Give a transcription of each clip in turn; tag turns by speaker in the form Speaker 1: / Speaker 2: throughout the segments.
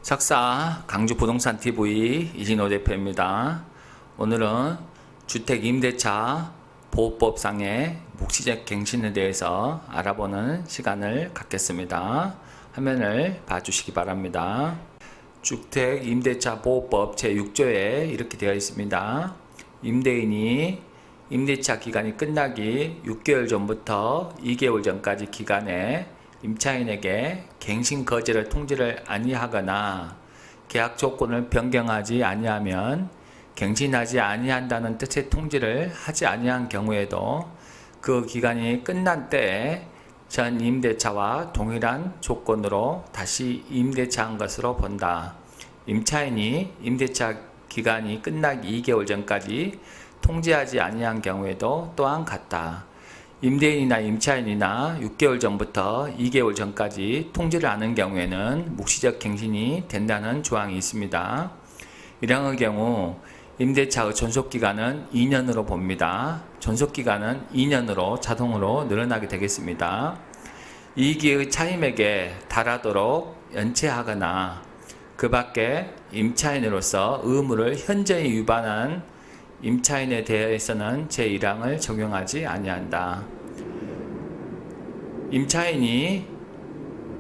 Speaker 1: 석사 강주부동산TV 이진호 대표입니다. 오늘은 주택임대차 보호법상의 묵시적 갱신에 대해서 알아보는 시간을 갖겠습니다. 화면을 봐주시기 바랍니다. 주택임대차 보호법 제6조에 이렇게 되어 있습니다. 임대인이 임대차 기간이 끝나기 6개월 전부터 2개월 전까지 기간에 임차인에게 갱신 거절을 통지를 아니하거나 계약 조건을 변경하지 아니하면 갱신하지 아니한다는 뜻의 통지를 하지 아니한 경우에도 그 기간이 끝난 때에 전 임대차와 동일한 조건으로 다시 임대차한 것으로 본다. 임차인이 임대차 기간이 끝나기 2개월 전까지 통지하지 아니한 경우에도 또한 같다. 임대인이나 임차인이나 6개월 전부터 2개월 전까지 통지를 않은 경우에는 묵시적 갱신이 된다는 조항이 있습니다. 이러한 경우 임대차의 존속기간은 2년으로 봅니다. 존속기간은 2년으로 자동으로 늘어나게 되겠습니다. 이익의 차임에게 달하도록 연체하거나 그 밖에 임차인으로서 의무를 현저히 위반한 임차인에 대해서는 제1항을 적용하지 아니한다. 임차인이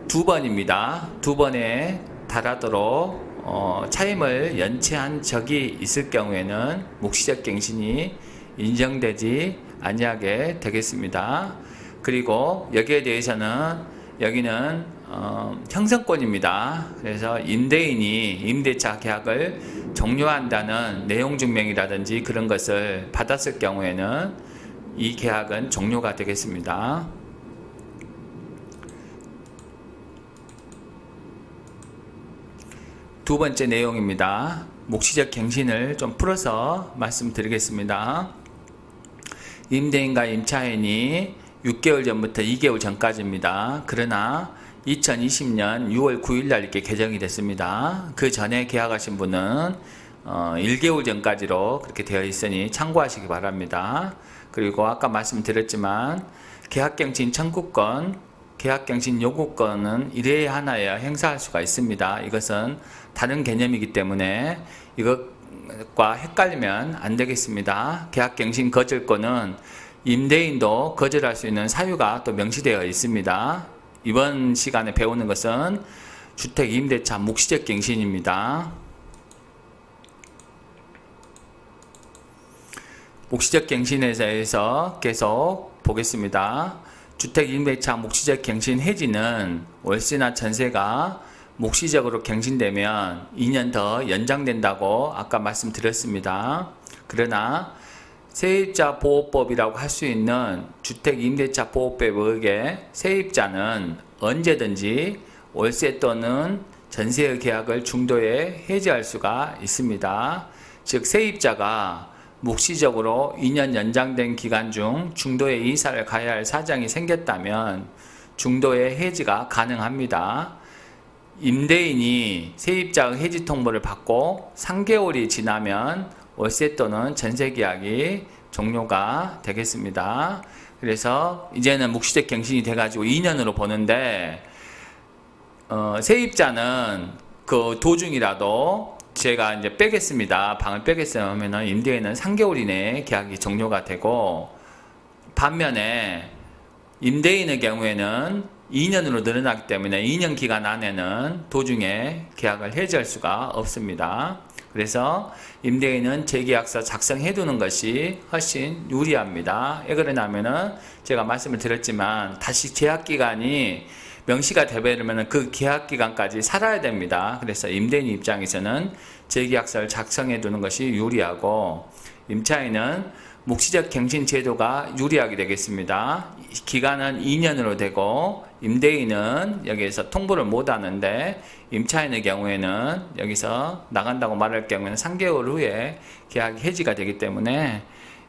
Speaker 1: 두 번에 달하도록 차임을 연체한 적이 있을 경우에는 묵시적 갱신이 인정되지 아니하게 되겠습니다. 그리고 여기에 대해서는 여기는 형성권입니다. 그래서 임대인이 임대차 계약을 종료한다는 내용 증명이라든지 그런 것을 받았을 경우에는 이 계약은 종료가 되겠습니다. 두 번째 내용입니다. 묵시적 갱신을 좀 풀어서 말씀드리겠습니다. 임대인과 임차인이 6개월 전부터 2개월 전까지입니다. 그러나 2020년 6월 9일 날 이렇게 개정이 됐습니다. 그 전에 계약하신 분은 1개월 전까지로 그렇게 되어 있으니 참고하시기 바랍니다. 그리고 아까 말씀드렸지만 계약갱신 청구권, 계약갱신 요구권은 1회에 하나여 행사할 수가 있습니다. 이것은 다른 개념이기 때문에 이것과 헷갈리면 안 되겠습니다. 계약갱신 거절권은 임대인도 거절할 수 있는 사유가 또 명시되어 있습니다. 이번 시간에 배우는 것은 주택임대차 묵시적 갱신입니다. 묵시적 갱신에 대해서 계속 보겠습니다. 주택임대차 묵시적 갱신 해지는 월세나 전세가 묵시적으로 갱신되면 2년 더 연장된다고 아까 말씀드렸습니다. 그러나 세입자 보호법이라고 할 수 있는 주택임대차 보호법에 의해 세입자는 언제든지 월세 또는 전세의 계약을 중도에 해지할 수가 있습니다. 즉 세입자가 묵시적으로 2년 연장된 기간 중 중도에 이사를 가야 할 사정이 생겼다면 중도의 해지가 가능합니다. 임대인이 세입자의 해지 통보를 받고 3개월이 지나면 월세 또는 전세 계약이 종료가 되겠습니다. 그래서 이제는 묵시적 갱신이 돼가지고 2년으로 보는데 세입자는 그 도중이라도 제가 이제 빼겠습니다. 방을 빼겠어요 하면은 임대인은 3개월 이내에 계약이 종료가 되고, 반면에 임대인의 경우에는 2년으로 늘어나기 때문에 2년 기간 안에는 도중에 계약을 해지할 수가 없습니다. 그래서 임대인은 재계약서 작성해 두는 것이 훨씬 유리합니다. 왜 그러냐면은 제가 말씀을 드렸지만 다시 계약 기간이 명시가 되버리면 그 계약 기간까지 살아야 됩니다. 그래서 임대인 입장에서는 재계약서를 작성해 두는 것이 유리하고, 임차인은 묵시적 갱신 제도가 유리하게 되겠습니다. 기간은 2년으로 되고 임대인은 여기에서 통보를 못 하는데, 임차인의 경우에는 여기서 나간다고 말할 경우에는 3개월 후에 계약이 해지가 되기 때문에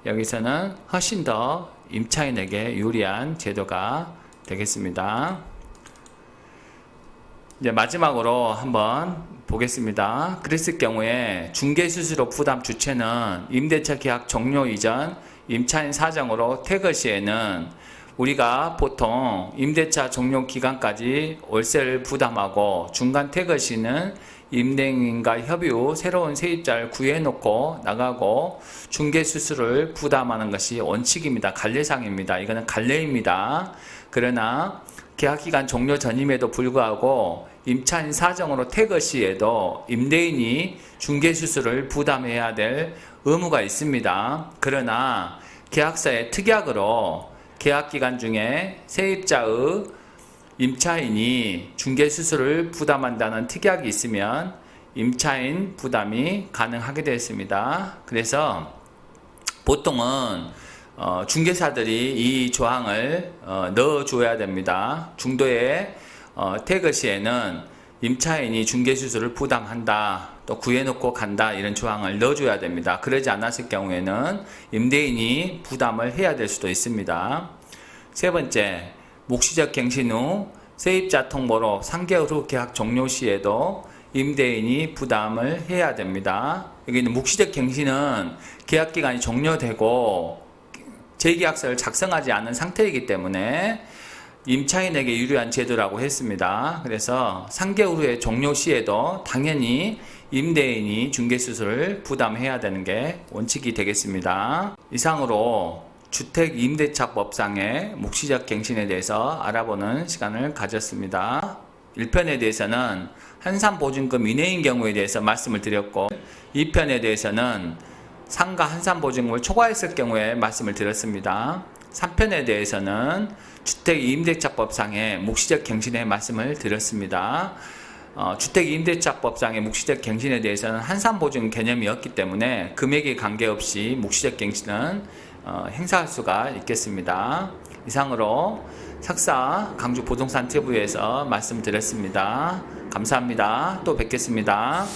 Speaker 1: 여기서는 훨씬 더 임차인에게 유리한 제도가 되겠습니다. 이제 마지막으로 한번 보겠습니다. 그랬을 경우에 중개수수료 부담 주체는 임대차 계약 종료 이전 임차인 사정으로 태거 시에는 우리가 보통 임대차 종료 기간까지 월세를 부담하고 중간 퇴거 시는 임대인과 협의 후 새로운 세입자를 구해놓고 나가고 중개수수료를 부담하는 것이 원칙입니다. 관례상입니다. 이거는 관례입니다. 그러나 계약기간 종료 전임에도 불구하고 임차인 사정으로 퇴거 시에도 임대인이 중개수수료를 부담해야 될 의무가 있습니다. 그러나 계약서의 특약으로 계약기간 중에 세입자의 임차인이 중개수수료를 부담한다는 특약이 있으면 임차인 부담이 가능하게 되어 있습니다. 그래서 보통은 중개사들이 이 조항을 넣어줘야 됩니다. 중도에 퇴거 시에는 임차인이 중개수수료를 부담한다, 또 구해놓고 간다, 이런 조항을 넣어줘야 됩니다. 그러지 않았을 경우에는 임대인이 부담을 해야 될 수도 있습니다. 세 번째, 묵시적 갱신 후 세입자 통보로 3개월 후 계약 종료 시에도 임대인이 부담을 해야 됩니다. 여기는 묵시적 갱신은 계약기간이 종료되고 재계약서를 작성하지 않은 상태이기 때문에 임차인에게 유리한 제도라고 했습니다. 그래서 3개월 후에 종료 시에도 당연히 임대인이 중개수수료를 부담해야 되는 게 원칙이 되겠습니다. 이상으로 주택임대차법상의 묵시적 갱신에 대해서 알아보는 시간을 가졌습니다. 1편에 대해서는 한산보증금 인해인 경우에 대해서 말씀을 드렸고 2편에 대해서는 상가 한산보증금을 초과했을 경우에 말씀을 드렸습니다. 3편에 대해서는 주택임대차법상의 묵시적 갱신의 말씀을 드렸습니다. 주택임대차법상의 묵시적 갱신에 대해서는 한산보증 개념이 없기 때문에 금액에 관계없이 묵시적 갱신은 행사할 수가 있겠습니다. 이상으로 석사 강주 부동산 TV에서 말씀드렸습니다. 감사합니다. 또 뵙겠습니다.